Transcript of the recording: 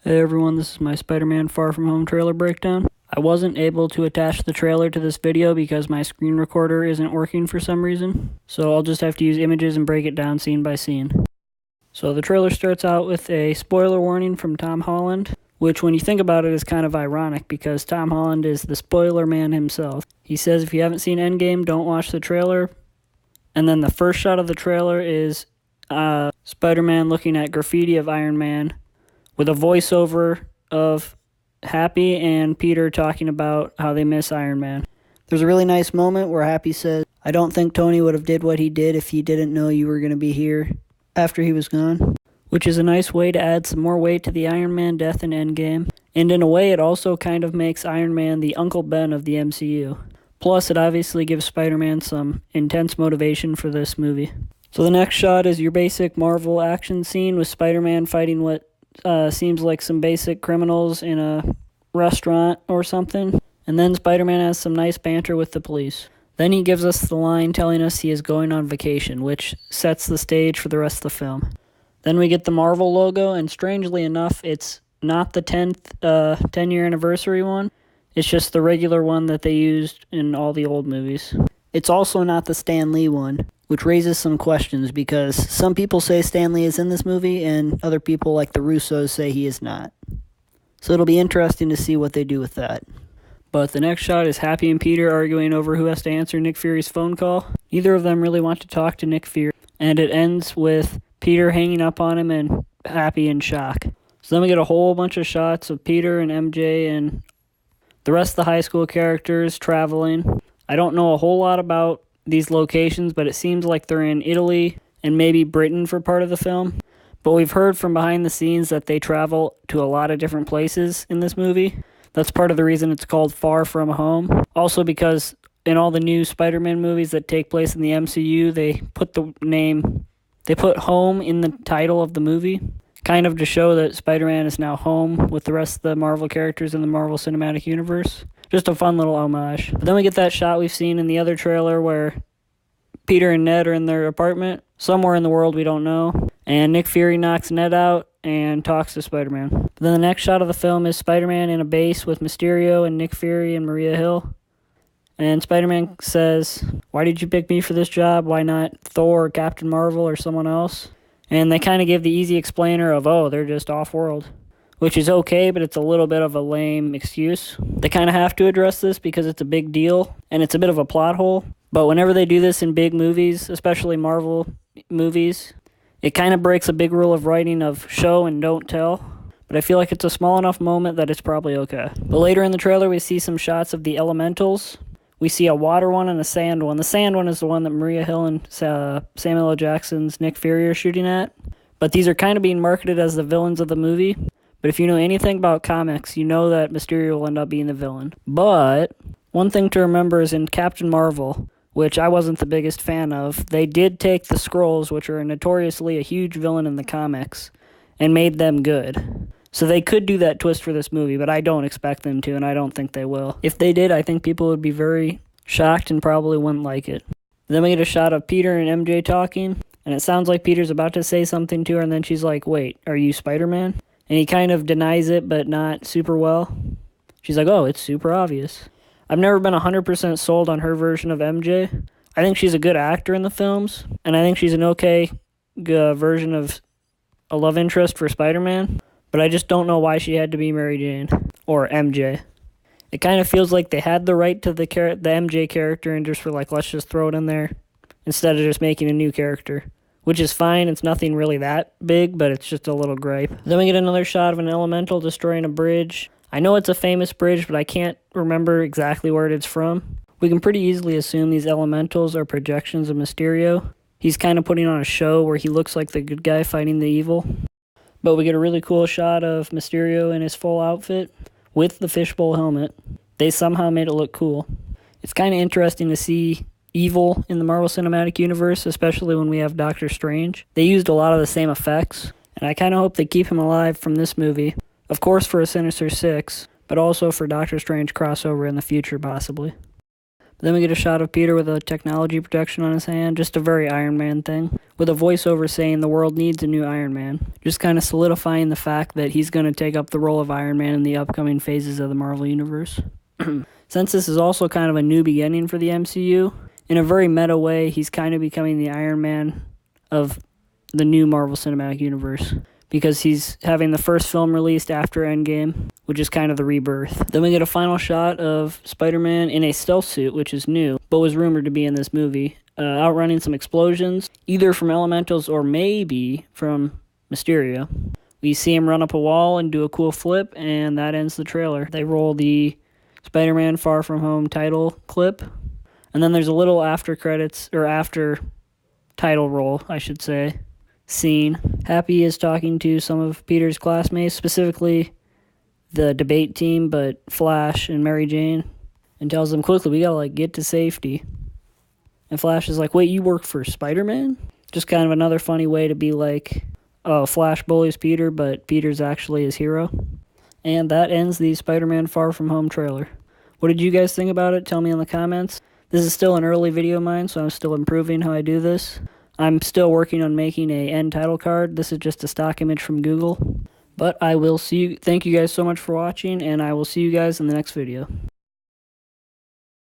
Hey everyone, this is my Spider-Man Far From Home trailer breakdown. I wasn't able to attach the trailer to this video because my screen recorder isn't working for some reason, so I'll just have to use images and break it down scene by scene. So the trailer starts out with a spoiler warning from Tom Holland, which when you think about it is kind of ironic because Tom Holland is the spoiler man himself. He says if you haven't seen Endgame, don't watch the trailer. And then the first shot of the trailer is Spider-Man looking at graffiti of Iron Man, with a voiceover of Happy and Peter talking about how they miss Iron Man. There's a really nice moment where Happy says, "I don't think Tony would have did what he did if he didn't know you were going to be here," after he was gone, which is a nice way to add some more weight to the Iron Man death in Endgame. And in a way, it also kind of makes Iron Man the Uncle Ben of the MCU. Plus, it obviously gives Spider-Man some intense motivation for this movie. So the next shot is your basic Marvel action scene with Spider-Man fighting what seems like some basic criminals in a restaurant or something. And then Spider-Man has some nice banter with the police. Then he gives us the line telling us he is going on vacation, which sets the stage for the rest of the film. Then we get the Marvel logo, and strangely enough, it's not the 10-year anniversary one. It's just the regular one that they used in all the old movies. It's also not the Stan Lee one, which raises some questions because some people say Stan Lee is in this movie and other people like the Russos say he is not. So it'll be interesting to see what they do with that. But the next shot is Happy and Peter arguing over who has to answer Nick Fury's phone call. Neither of them really want to talk to Nick Fury, and it ends with Peter hanging up on him and Happy in shock. So then we get a whole bunch of shots of Peter and MJ and the rest of the high school characters traveling. I don't know a whole lot about these locations, but it seems like they're in Italy and maybe Britain for part of the film. But we've heard from behind the scenes that they travel to a lot of different places in this movie. That's part of the reason it's called Far From Home. Also because in all the new Spider-Man movies that take place in the MCU, they put home in the title of the movie, kind of to show that Spider-Man is now home with the rest of the Marvel characters in the Marvel Cinematic Universe. Just a fun little homage. But then we get that shot we've seen in the other trailer where Peter and Ned are in their apartment, somewhere in the world we don't know, and Nick Fury knocks Ned out and talks to Spider-Man. But then the next shot of the film is Spider-Man in a base with Mysterio and Nick Fury and Maria Hill. And Spider-Man says, "Why did you pick me for this job? Why not Thor or Captain Marvel or someone else?" And they kind of give the easy explainer of, oh, they're just off-world, which is okay, but it's a little bit of a lame excuse. They kind of have to address this because it's a big deal, and it's a bit of a plot hole. But whenever they do this in big movies, especially Marvel movies, it kind of breaks a big rule of writing of show and don't tell. But I feel like it's a small enough moment that it's probably okay. But later in the trailer, we see some shots of the elementals. We see a water one and a sand one. The sand one is the one that Maria Hill and Samuel L. Jackson's Nick Fury are shooting at. But these are kind of being marketed as the villains of the movie. But if you know anything about comics, you know that Mysterio will end up being the villain. But one thing to remember is in Captain Marvel, which I wasn't the biggest fan of, they did take the Skrulls, which are notoriously a huge villain in the comics, and made them good. So they could do that twist for this movie, but I don't expect them to, and I don't think they will. If they did, I think people would be very shocked and probably wouldn't like it. Then we get a shot of Peter and MJ talking, and it sounds like Peter's about to say something to her, and then she's like, "Wait, are you Spider-Man?" And he kind of denies it, but not super well. She's like, "Oh, it's super obvious." I've never been 100% sold on her version of MJ. I think she's a good actor in the films, and I think she's an okay version of a love interest for Spider-Man. But I just don't know why she had to be Mary Jane or MJ. It kind of feels like they had the right to the MJ character and just were like, let's just throw it in there instead of just making a new character, which is fine. It's nothing really that big, but it's just a little gripe. Then we get another shot of an elemental destroying a bridge. I know it's a famous bridge, but I can't remember exactly where it's from. We can pretty easily assume these elementals are projections of Mysterio. He's kind of putting on a show where he looks like the good guy fighting the evil. But we get a really cool shot of Mysterio in his full outfit with the fishbowl helmet. They somehow made it look cool. It's kind of interesting to see evil in the Marvel Cinematic Universe, especially when we have Doctor Strange. They used a lot of the same effects, and I kind of hope they keep him alive from this movie. Of course for a Sinister Six, but also for Doctor Strange crossover in the future, possibly. Then we get a shot of Peter with a technology protection on his hand, just a very Iron Man thing, with a voiceover saying the world needs a new Iron Man, just kind of solidifying the fact that he's going to take up the role of Iron Man in the upcoming phases of the Marvel Universe. Since this is also kind of a new beginning for the MCU, in a very meta way, he's kind of becoming the Iron Man of the new Marvel Cinematic Universe, because he's having the first film released after Endgame, which is kind of the rebirth. Then we get a final shot of Spider-Man in a stealth suit, which is new, but was rumored to be in this movie, outrunning some explosions, either from Elementals or maybe from Mysterio. We see him run up a wall and do a cool flip, and that ends the trailer. They roll the Spider-Man Far From Home title clip, and then there's a little after credits, or after title roll, I should say, scene. Happy is talking to some of Peter's classmates, specifically the debate team, but Flash and Mary Jane, and tells them quickly, we gotta get to safety. And Flash is like, wait, you work for Spider-Man? Just kind of another funny way to be like, oh, Flash bullies Peter, but Peter's actually his hero. And that ends the Spider-Man Far From Home trailer. What did you guys think about it? Tell me in the comments. This is still an early video of mine, so I'm still improving how I do this. I'm still working on making a end title card. This is just a stock image from Google. But I will see you. Thank you guys so much for watching, and I will see you guys in the next video.